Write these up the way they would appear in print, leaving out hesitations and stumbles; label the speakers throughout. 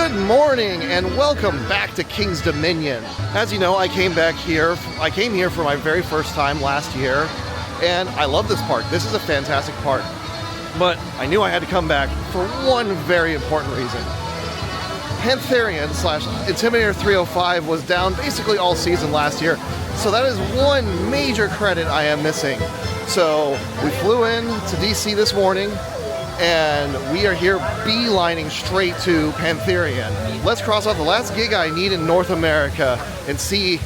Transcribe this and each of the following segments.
Speaker 1: Good morning and welcome back to King's Dominion. As you know, I came here for my very first time last year, and I love this park. This is a fantastic park. But I knew I had to come back for one very important reason. Pantherian / Intimidator 305 was down basically all season last year, so that is one major credit I am missing. So we flew in to DC this morning, and we are here beelining straight to Pantherian. Let's cross off the last gig I need in North America and see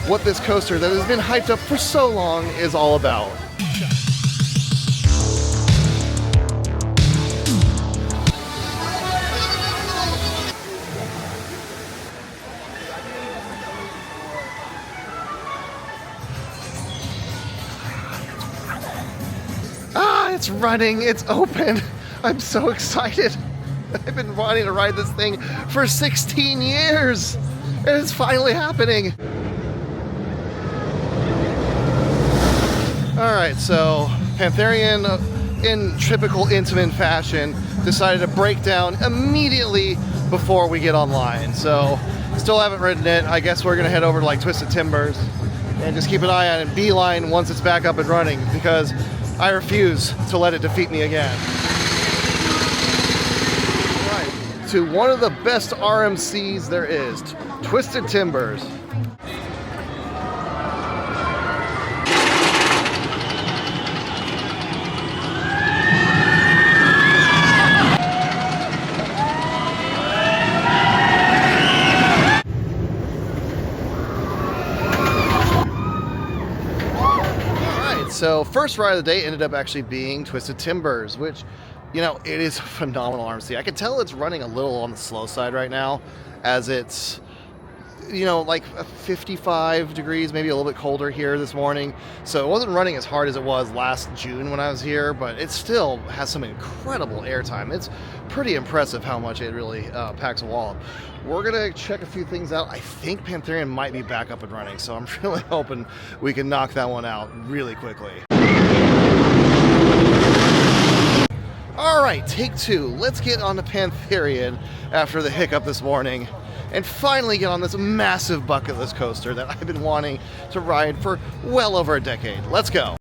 Speaker 1: what this coaster that has been hyped up for so long is all about. It's running, it's open. I'm so excited. I've been wanting to ride this thing for 16 years. And it's finally happening. All right, so Pantherian, in typical Intamin fashion, decided to break down immediately before we get online. So still haven't ridden it. I guess we're gonna head over to like Twisted Timbers and just keep an eye on it, beeline once it's back up and running, because I refuse to let it defeat me again. Right, to one of the best RMCs there is, Twisted Timbers. So first ride of the day ended up actually being Twisted Timbers, which, you know, it is a phenomenal RMC. I can tell it's running a little on the slow side right now, as it's, you know, like 55 degrees, maybe a little bit colder here this morning. So it wasn't running as hard as it was last June when I was here, but it still has some incredible airtime. It's pretty impressive how much it really packs a wallop. We're gonna check a few things out. I think Pantherian might be back up and running, so I'm really hoping we can knock that one out really quickly. All right, take two. Let's get on to Pantherian after the hiccup this morning and finally get on this massive bucket list coaster that I've been wanting to ride for well over a decade. Let's go.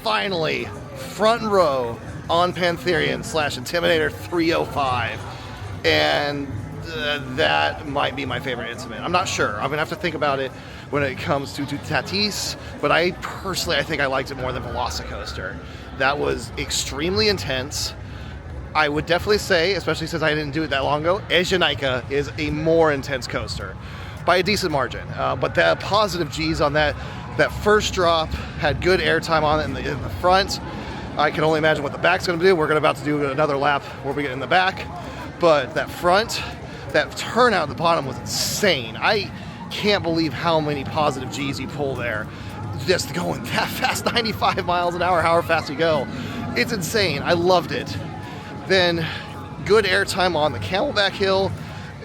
Speaker 1: Finally, front row on Pantherian / Intimidator 305, and that might be my favorite instrument. I'm not sure. I'm gonna have to think about it when it comes to Tatis, but I think I liked it more than Velocicoaster. That was extremely intense. I would definitely say, especially since I didn't do it that long ago, Ejanaika is a more intense coaster by a decent margin, but the positive G's on that first drop had good airtime on it in the front. I can only imagine what the back's going to do. We're about to do another lap where we get in the back, but that front, that turnout at the bottom was insane. I can't believe how many positive G's you pull there. Just going that fast, 95 miles an hour, however fast you go. It's insane. I loved it. Then good airtime on the Camelback Hill,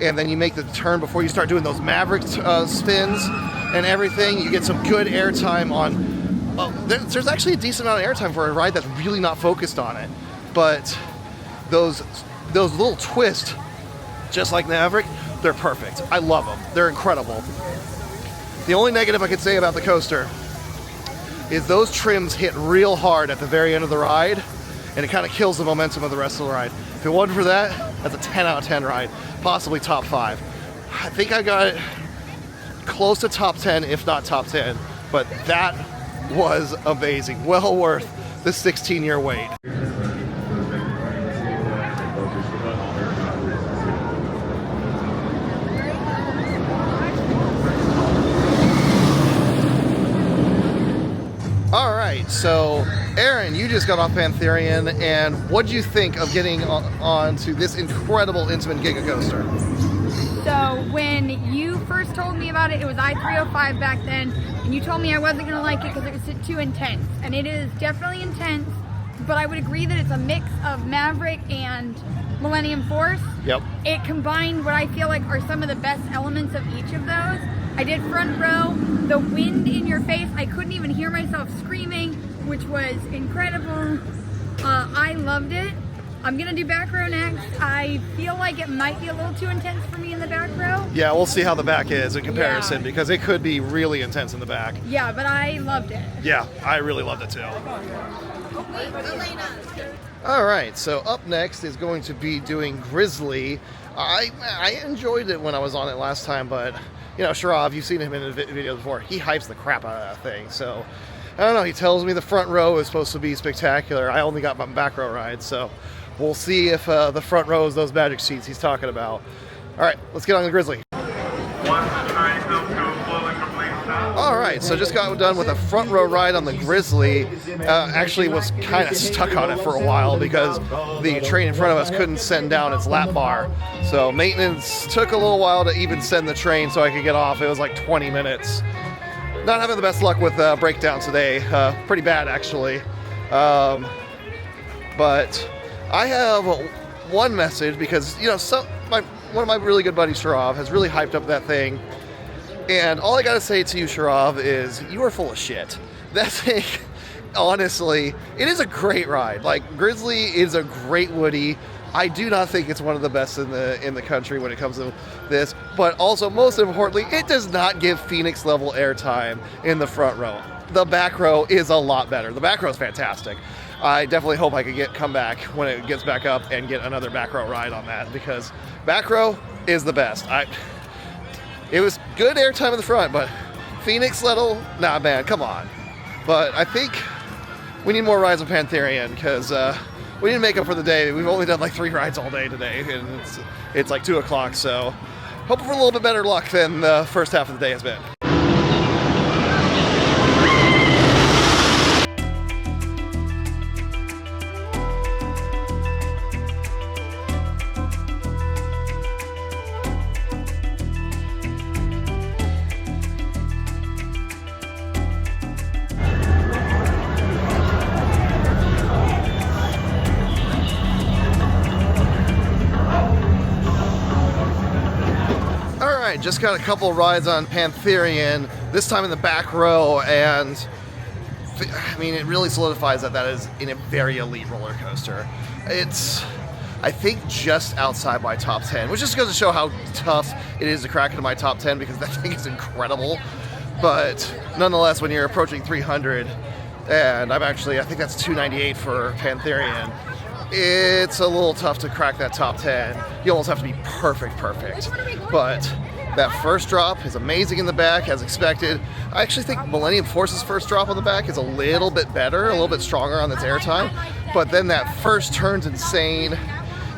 Speaker 1: and then you make the turn before you start doing those Maverick spins and everything. You get some good airtime on. There's actually a decent amount of airtime for a ride that's really not focused on it. But those little twists, just like Maverick, they're perfect. I love them. They're incredible. The only negative I could say about the coaster is those trims hit real hard at the very end of the ride, and it kind of kills the momentum of the rest of the ride. If it wasn't for that, that's a 10 out of 10 ride, possibly top 5. I think I got it close to top 10, if not top 10. But that was amazing. Well worth the 16-year wait. All right, so Aaron, you just got off Pantherian, and what do you think of getting on to this incredible Intamin Giga Coaster?
Speaker 2: So when you first told me about it, it was I-305 back then, and you told me I wasn't going to like it because it was too intense. And it is definitely intense, but I would agree that it's a mix of Maverick and Millennium Force.
Speaker 1: Yep.
Speaker 2: It combined what I feel like are some of the best elements of each of those. I did front row, the wind in your face, I couldn't even hear myself screaming, which was incredible. I loved it. I'm gonna do back row next. I feel like it might be a little too intense for me in the back row.
Speaker 1: Yeah, we'll see how the back is in comparison, because it could be really intense in the back.
Speaker 2: Yeah, but I loved it.
Speaker 1: Yeah, I really loved it too. All right, so up next is going to be doing Grizzly. I enjoyed it when I was on it last time, but you know, Sharav, you've seen him in the videos before. He hypes the crap out of that thing. So I don't know. He tells me the front row is supposed to be spectacular. I only got my back row ride, so we'll see if the front row is those magic seats he's talking about. All right, let's get on the Grizzly. All right, so just got done with a front row ride on the Grizzly. Actually was kind of stuck on it for a while because the train in front of us couldn't send down its lap bar. So maintenance took a little while to even send the train so I could get off. It was like 20 minutes. Not having the best luck with breakdowns today. Pretty bad, actually. But I have one message because, you know, one of my really good buddies, Sharav, has really hyped up that thing. And all I gotta say to you, Sharav, is you are full of shit. That thing, honestly, it is a great ride. Like, Grizzly is a great Woody. I do not think it's one of the best in the country when it comes to this. But also, most importantly, it does not give Phoenix level airtime in the front row. The back row is a lot better. The back row is fantastic. I definitely hope I could come back when it gets back up and get another back row ride on that, because back row is the best. It was good airtime in the front, but Phoenix level, nah, man, come on. But I think we need more rides with Pantherian, because we didn't make up for the day. We've only done like 3 rides all day today, and it's like 2 o'clock, so hoping for a little bit better luck than the first half of the day has been. Just got a couple rides on Pantherian, this time in the back row, and I mean, it really solidifies that is in a very elite roller coaster. It's, I think, just outside my top 10, which just goes to show how tough it is to crack into my top 10, because that thing is incredible. But nonetheless, when you're approaching 300, and I think that's 298 for Pantherian, it's a little tough to crack that top 10. You almost have to be perfect. But that first drop is amazing in the back, as expected. I actually think Millennium Force's first drop on the back is a little bit better, a little bit stronger on its airtime. But then that first turn's insane.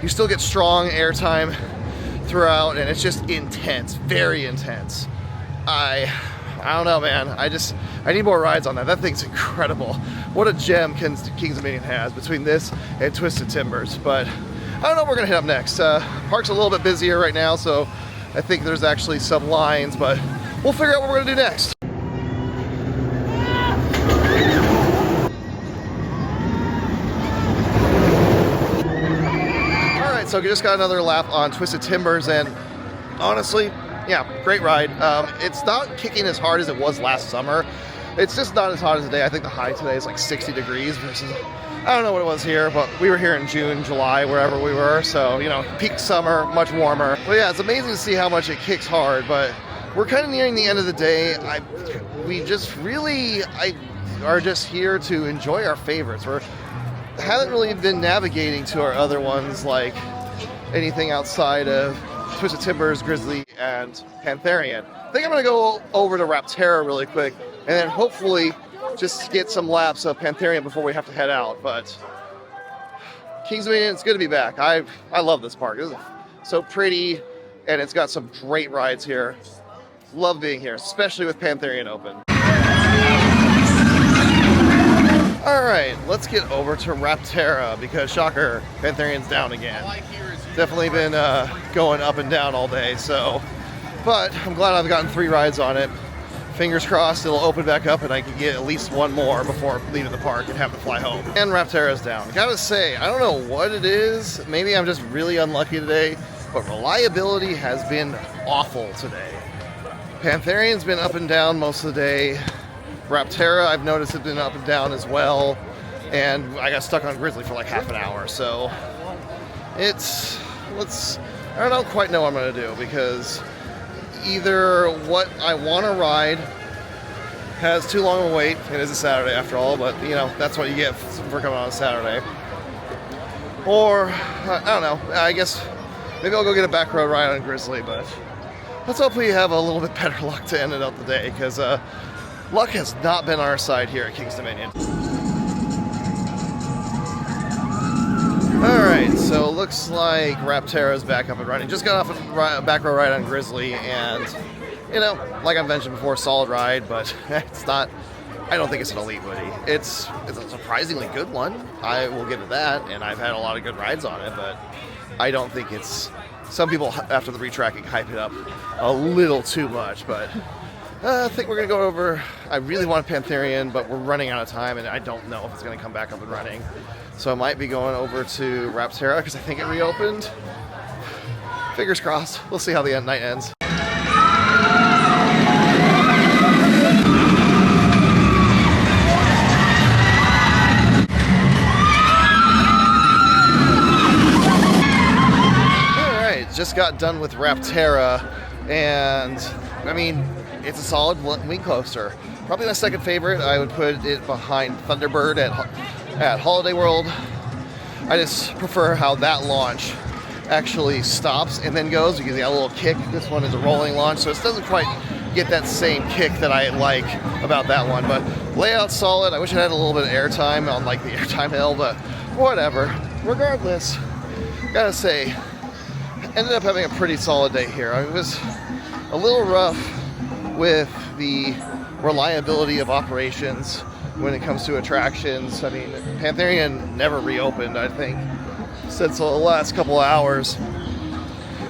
Speaker 1: You still get strong airtime throughout, and it's just intense, very intense. I don't know, man. I need more rides on that. That thing's incredible. What a gem Kings Dominion has between this and Twisted Timbers. But I don't know what we're gonna hit up next. Park's a little bit busier right now, so I think there's actually some lines, but we'll figure out what we're gonna do next. All right, so we just got another lap on Twisted Timbers, and honestly, yeah, great ride. It's not kicking as hard as it was last summer. It's just not as hot as today. I think the high today is like 60 degrees versus, I don't know what it was here, but we were here in June, July, wherever we were. So, you know, peak summer, much warmer. But yeah, it's amazing to see how much it kicks hard, but we're kind of nearing the end of the day. We just really are just here to enjoy our favorites. Haven't really been navigating to our other ones, like anything outside of Twisted Timbers, Grizzly, and Pantherian. I think I'm going to go over to Rapterra really quick, and then hopefully just get some laps of Pantherian before we have to head out. But Kings Dominion, it's good to be back. I love this park. It's so pretty, and it's got some great rides here. Love being here, especially with Pantherian open. All right, let's get over to Rapterra because, shocker, Pantherian's down again. Definitely been going up and down all day, so. But I'm glad I've gotten 3 rides on it. Fingers crossed it'll open back up and I can get at least one more before leaving the park and having to fly home. And Rapterra's down. Gotta say, I don't know what it is. Maybe I'm just really unlucky today, but reliability has been awful today. Pantherian's been up and down most of the day. Rapterra, I've noticed, has been up and down as well. And I got stuck on Grizzly for like half an hour, so I don't quite know what I'm gonna do because either what I want to ride has too long a wait. It is a Saturday after all, but you know, that's what you get for coming on a Saturday. Or, I don't know, I guess maybe I'll go get a back road ride on Grizzly, but let's hope we have a little bit better luck to end it out the day, because luck has not been on our side here at Kings Dominion. Alright, so looks like Rapterra's back up and running. Just got off a back row ride on Grizzly, and, you know, like I mentioned before, solid ride, but it's not, I don't think it's an elite Woody. It's a surprisingly good one, I will give it that, and I've had a lot of good rides on it, but I don't think it's, some people after the retracking hype it up a little too much, but I think we're going to go over, I really want a Pantherian, but we're running out of time, and I don't know if it's going to come back up and running. So I might be going over to Rapterra because I think it reopened. Fingers crossed. We'll see how the night ends. Alright, just got done with Rapterra, and I mean, it's a solid wing coaster. Probably my second favorite. I would put it behind Thunderbird at Holiday World. I just prefer how that launch actually stops and then goes because you got a little kick. This one is a rolling launch, so it doesn't quite get that same kick that I like about that one. But layout's solid. I wish it had a little bit of airtime on like the airtime hill, but whatever. Regardless, gotta say, ended up having a pretty solid day here. It was a little rough with the reliability of operations when it comes to attractions. I mean, Pantherian never reopened, I think, since the last couple of hours,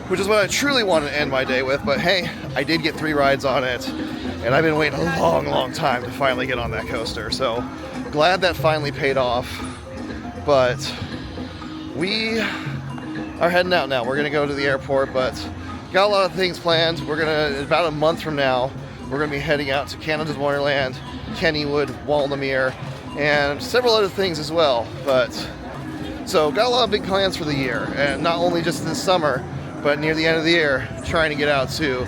Speaker 1: which is what I truly wanted to end my day with. But hey, I did get 3 rides on it, and I've been waiting a long, long time to finally get on that coaster. So glad that finally paid off. But we are heading out now. We're gonna go to the airport, but got a lot of things planned. We're gonna, about a month from now, we're gonna be heading out to Canada's Wonderland, Kennywood, Waldameer, and several other things as well. But so got a lot of big plans for the year, and not only just this summer, but near the end of the year, trying to get out to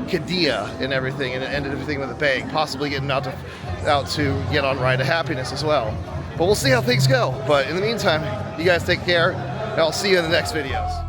Speaker 1: Qiddiya and everything, and end everything with a bang, possibly getting out to get on Ride to Happiness as well. But we'll see how things go. But in the meantime, you guys take care, and I'll see you in the next videos.